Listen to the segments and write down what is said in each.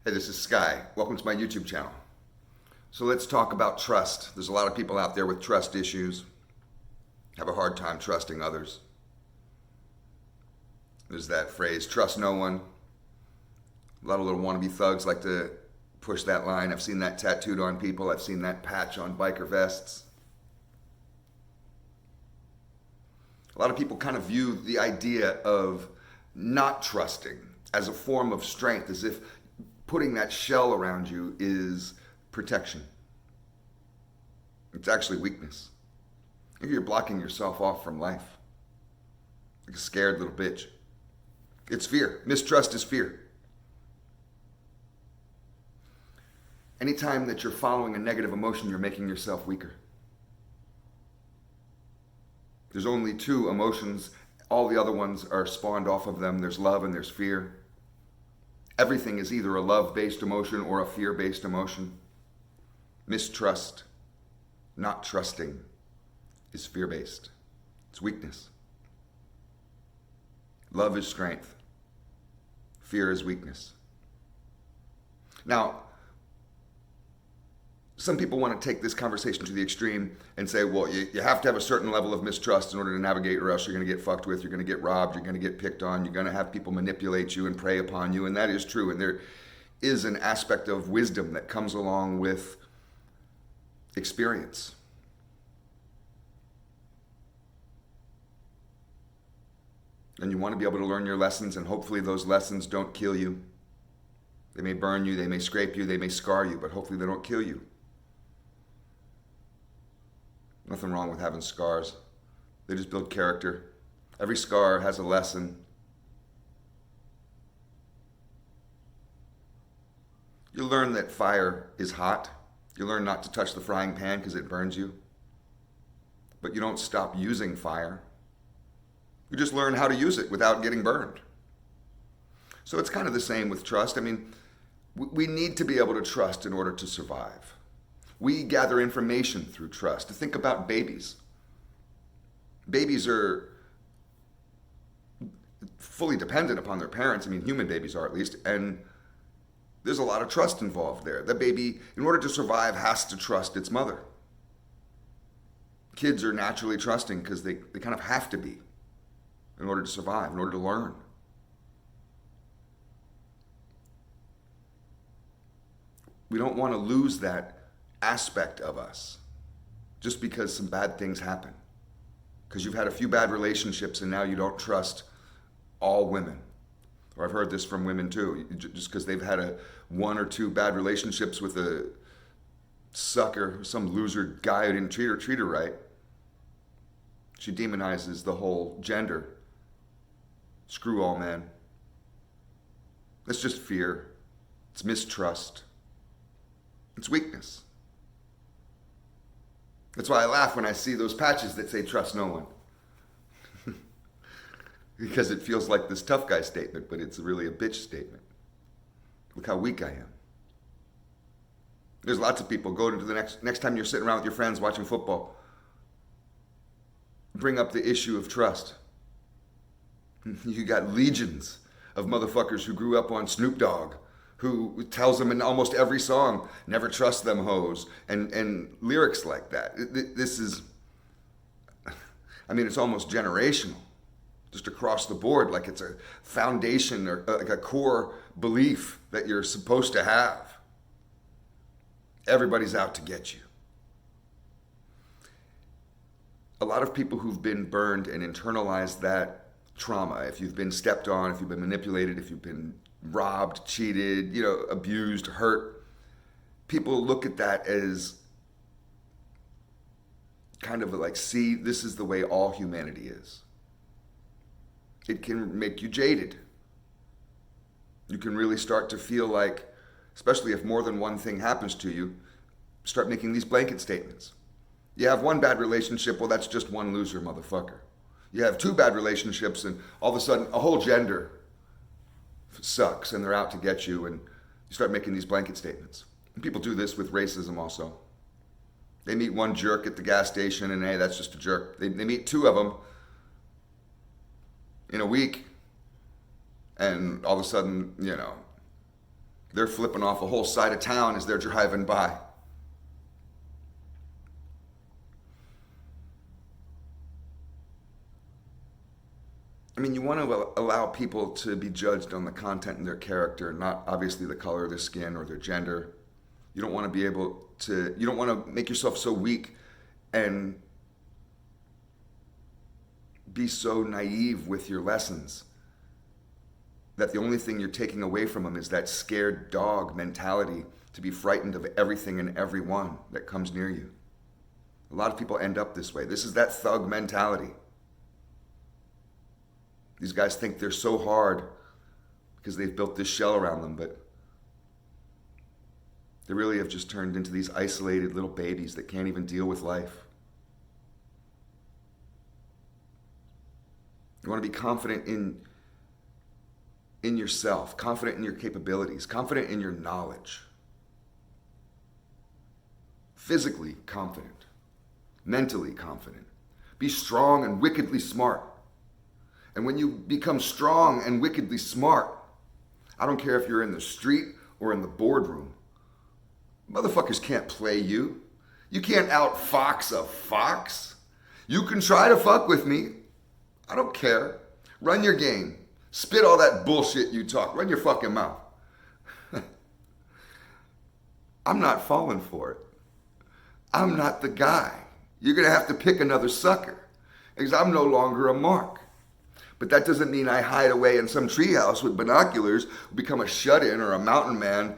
Hey, this is Sky. Welcome to my YouTube channel. So let's talk about trust. There's a lot of people out there with trust issues, have a hard time trusting others. There's that phrase, trust no one. A lot of little wannabe thugs like to push that line. I've seen that tattooed on people. I've seen that patch on biker vests. A lot of people kind of view the idea of not trusting as a form of strength, as if putting that shell around you is protection. It's actually weakness. You're blocking yourself off from life like a scared little bitch. It's fear. Mistrust is fear. Anytime that you're following a negative emotion, you're making yourself weaker. There's only two emotions. All the other ones are spawned off of them. There's love and there's fear. Everything is either a love-based emotion or a fear-based emotion. Mistrust, not trusting, is fear-based. It's weakness. Love is strength. Fear is weakness. Now, some people want to take this conversation to the extreme and say, well, you have to have a certain level of mistrust in order to navigate, or else you're going to get fucked with, you're going to get robbed, you're going to get picked on, you're going to have people manipulate you and prey upon you. And that is true. And there is an aspect of wisdom that comes along with experience. And you want to be able to learn your lessons, and hopefully those lessons don't kill you. They may burn you, they may scrape you, they may scar you, but hopefully they don't kill you. Nothing wrong with having scars. They just build character. Every scar has a lesson. You learn that fire is hot. You learn not to touch the frying pan because it burns you. But you don't stop using fire. You just learn how to use it without getting burned. So it's kind of the same with trust. I mean, we need to be able to trust in order to survive. We gather information through trust. To think about babies. Babies are fully dependent upon their parents. I mean, human babies are at least. And there's a lot of trust involved there. The baby, in order to survive, has to trust its mother. Kids are naturally trusting because they kind of have to be in order to survive, in order to learn. We don't want to lose that aspect of us just because some bad things happen. Because you've had a few bad relationships and now you don't trust all women. Or I've heard this from women too. Just because they've had one or two bad relationships with a sucker, some loser guy who didn't treat her right, she demonizes the whole gender. Screw all men. That's just fear. It's mistrust. It's weakness. That's why I laugh when I see those patches that say trust no one. Because it feels like this tough guy statement, but it's really a bitch statement. Look how weak I am. There's lots of people, go to the next time you're sitting around with your friends watching football, bring up the issue of trust. You got legions of motherfuckers who grew up on Snoop Dogg, who tells them in almost every song, never trust them hoes, and lyrics like that. This is, I mean, it's almost generational, just across the board, like it's a foundation or like a core belief that you're supposed to have. Everybody's out to get you. A lot of people who've been burned and internalized that trauma, if you've been stepped on, if you've been manipulated, if you've been robbed, cheated, abused, hurt, people look at that as kind of like, see, this is the way all humanity is. It can make you jaded. You can really start to feel like, especially if more than one thing happens to you, start making these blanket statements. You have one bad relationship, well, that's just one loser motherfucker. You have two bad relationships and all of a sudden a whole gender sucks and they're out to get you, and you start making these blanket statements. And people do this with racism also. They meet one jerk at the gas station and hey, that's just a jerk. They meet two of them in a week and all of a sudden, They're flipping off a whole side of town as they're driving by. I mean, you want to allow people to be judged on the content and their character, not obviously the color of their skin or their gender. You don't want to be able to, you don't want to make yourself so weak and be so naive with your lessons that the only thing you're taking away from them is that scared dog mentality to be frightened of everything and everyone that comes near you. A lot of people end up this way. This is that thug mentality. These guys think they're so hard because they've built this shell around them, but they really have just turned into these isolated little babies that can't even deal with life. You want to be confident in yourself, confident in your capabilities, confident in your knowledge. Physically confident, mentally confident. Be strong and wickedly smart. And when you become strong and wickedly smart, I don't care if you're in the street or in the boardroom, motherfuckers can't play you. You can't outfox a fox. You can try to fuck with me. I don't care. Run your game. Spit all that bullshit you talk. Run your fucking mouth. I'm not falling for it. I'm not the guy. You're going to have to pick another sucker because I'm no longer a mark. But that doesn't mean I hide away in some treehouse with binoculars, become a shut-in or a mountain man,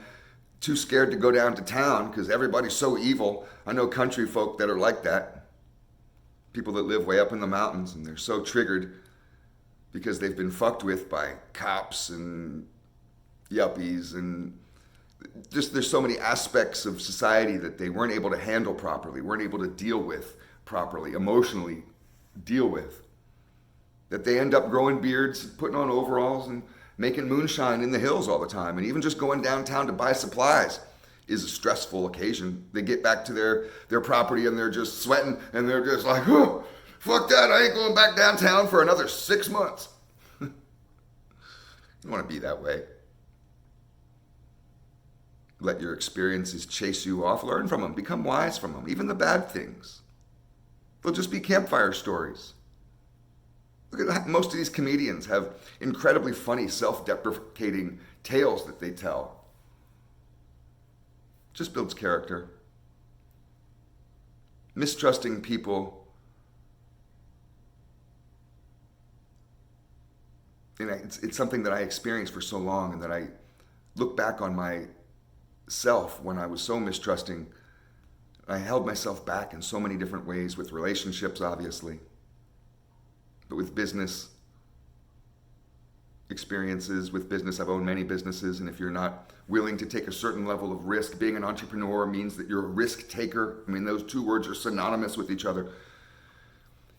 too scared to go down to town because everybody's so evil. I know country folk that are like that. People that live way up in the mountains and they're so triggered because they've been fucked with by cops and yuppies and just there's so many aspects of society that they weren't able to handle properly, weren't able to deal with properly, emotionally deal with. That they end up growing beards, putting on overalls, and making moonshine in the hills all the time. And even just going downtown to buy supplies is a stressful occasion. They get back to their property and they're just sweating and they're just like, oh, fuck that, I ain't going back downtown for another 6 months. You don't want to be that way. Let your experiences chase you off. Learn from them. Become wise from them. Even the bad things. They'll just be campfire stories. Look at most of these comedians have incredibly funny, self-deprecating tales that they tell. Just builds character. Mistrusting people. And it's something that I experienced for so long and that I look back on myself when I was so mistrusting. I held myself back in so many different ways with relationships, obviously. But with business experiences, with business, I've owned many businesses, and if you're not willing to take a certain level of risk, being an entrepreneur means that you're a risk taker. I mean, those two words are synonymous with each other.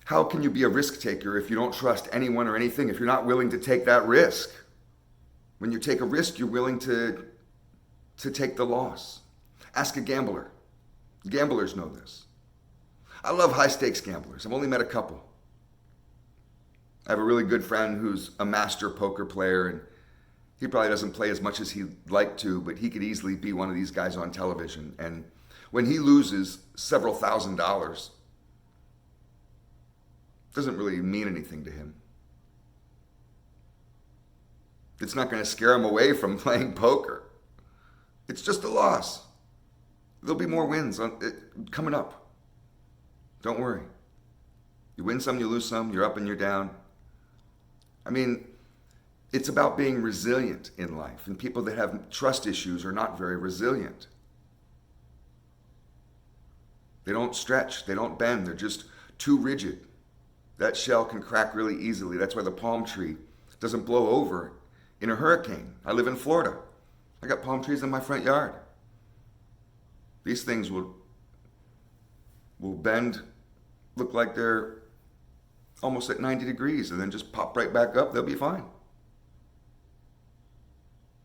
How can you be a risk taker if you don't trust anyone or anything, if you're not willing to take that risk? When you take a risk, you're willing to take the loss. Ask a gambler. Gamblers know this. I love high-stakes gamblers. I've only met a couple. I have a really good friend who's a master poker player, and he probably doesn't play as much as he'd like to, but he could easily be one of these guys on television. And when he loses several $1,000s, it doesn't really mean anything to him. It's not going to scare him away from playing poker. It's just a loss. There'll be more wins coming up. Don't worry. You win some, you lose some, you're up and you're down. I mean, it's about being resilient in life, and people that have trust issues are not very resilient. They don't stretch, they don't bend, they're just too rigid. That shell can crack really easily. That's why the palm tree doesn't blow over in a hurricane. I live in Florida. I got palm trees in my front yard. These things will bend, look like they're almost at 90 degrees and then just pop right back up. They'll be fine.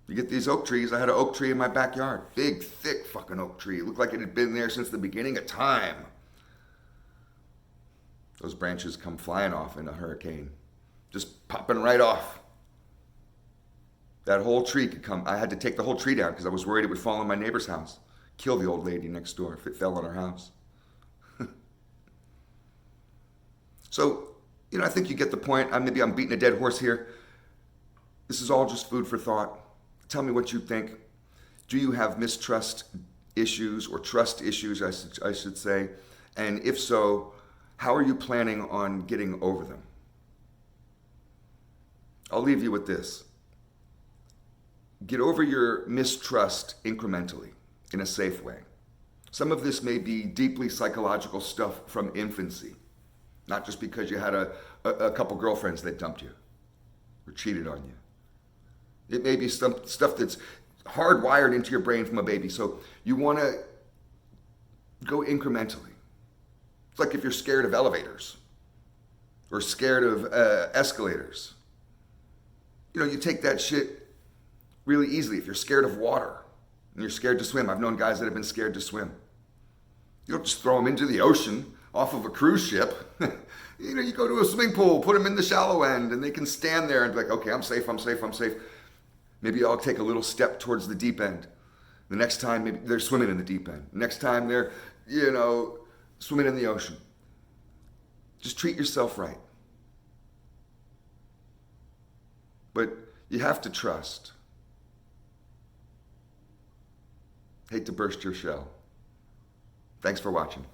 You get these oak trees. I had an oak tree in my backyard. Big, thick fucking oak tree. It looked like it had been there since the beginning of time. Those branches come flying off in a hurricane. Just popping right off. That whole tree could come. I had to take the whole tree down because I was worried it would fall on my neighbor's house, kill the old lady next door if it fell on her house. So, I think you get the point. Maybe I'm beating a dead horse here. This is all just food for thought. Tell me what you think. Do you have mistrust issues or trust issues, I should say? And if so, how are you planning on getting over them? I'll leave you with this. Get over your mistrust incrementally in a safe way. Some of this may be deeply psychological stuff from infancy, not just because you had a couple girlfriends that dumped you or cheated on you. It may be some stuff that's hardwired into your brain from a baby. So you want to go incrementally. It's like if you're scared of elevators or scared of escalators. You take that shit really easily. If you're scared of water and you're scared to swim, I've known guys that have been scared to swim. You don't just throw them into the ocean off of a cruise ship. You go to a swimming pool, put them in the shallow end, and they can stand there and be like, okay, I'm safe, I'm safe, I'm safe. Maybe I'll take a little step towards the deep end. The next time, maybe they're swimming in the deep end. Next time, they're, swimming in the ocean. Just treat yourself right. But you have to trust. Hate to burst your shell. Thanks for watching.